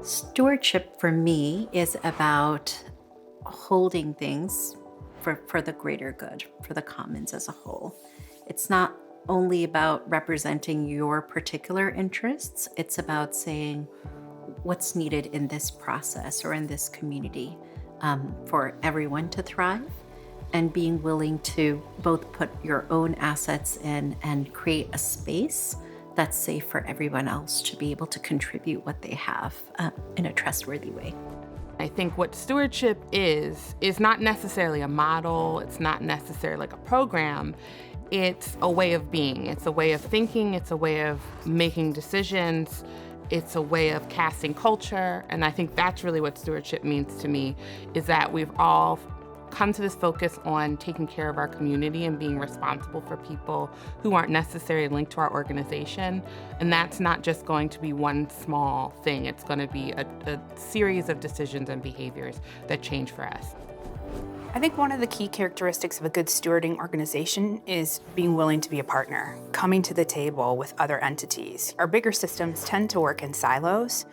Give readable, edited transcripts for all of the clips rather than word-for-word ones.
Stewardship for me is about holding things for the greater good, for the commons as a whole. It's not only about representing your particular interests, it's about saying what's needed in this process or in this community for everyone to thrive, and being willing to both put your own assets in and create a space that's safe for everyone else to be able to contribute what they have in a trustworthy way. I think what stewardship is not necessarily a model, it's not necessarily like a program, it's a way of being, it's a way of thinking, it's a way of making decisions, it's a way of casting culture, and I think that's really what stewardship means to me, is that we've all come to this focus on taking care of our community and being responsible for people who aren't necessarily linked to our organization. And that's not just going to be one small thing. It's going to be a series of decisions and behaviors that change for us. I think one of the key characteristics of a good stewarding organization is being willing to be a partner, coming to the table with other entities. Our bigger systems tend to work in silos,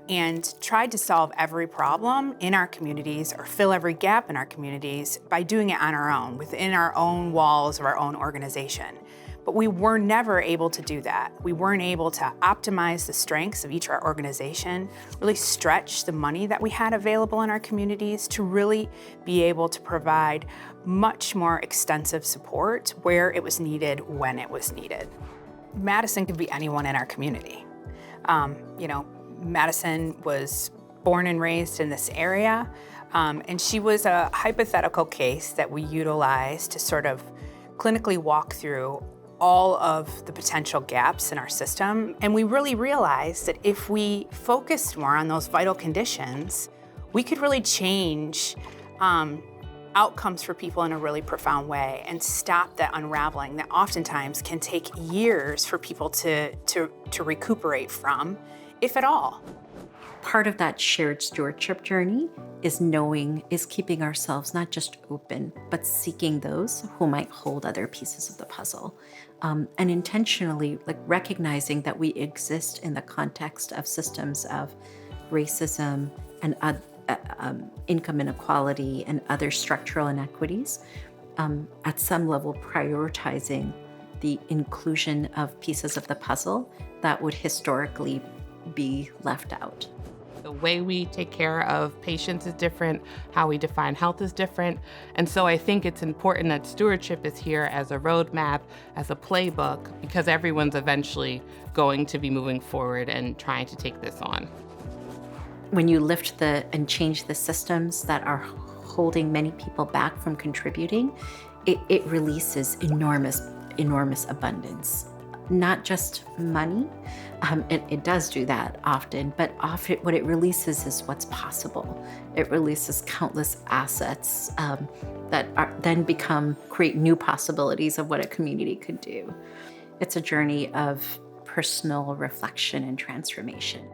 and tried to solve every problem in our communities or fill every gap in our communities by doing it on our own, within our own walls of our own organization. But we were never able to do that. We weren't able to optimize the strengths of each of our organization, really stretch the money that we had available in our communities to really be able to provide much more extensive support where it was needed, when it was needed. Madison could be anyone in our community. Madison was born and raised in this area, and she was a hypothetical case that we utilized to sort of clinically walk through all of the potential gaps in our system. And we really realized that if we focused more on those vital conditions, we could really change outcomes for people in a really profound way and stop that unraveling that oftentimes can take years for people to recuperate from, if at all. Part of that shared stewardship journey is keeping ourselves not just open, but seeking those who might hold other pieces of the puzzle. And intentionally recognizing that we exist in the context of systems of racism and income inequality and other structural inequities, at some level prioritizing the inclusion of pieces of the puzzle that would historically be left out. The way we take care of patients is different, how we define health is different. And so I think it's important that stewardship is here as a roadmap, as a playbook, because everyone's eventually going to be moving forward and trying to take this on. When you lift and change the systems that are holding many people back from contributing, it releases enormous abundance. Not just money, it does do that often, but often what it releases is what's possible. It releases countless assets that then create new possibilities of what a community could do. It's a journey of personal reflection and transformation.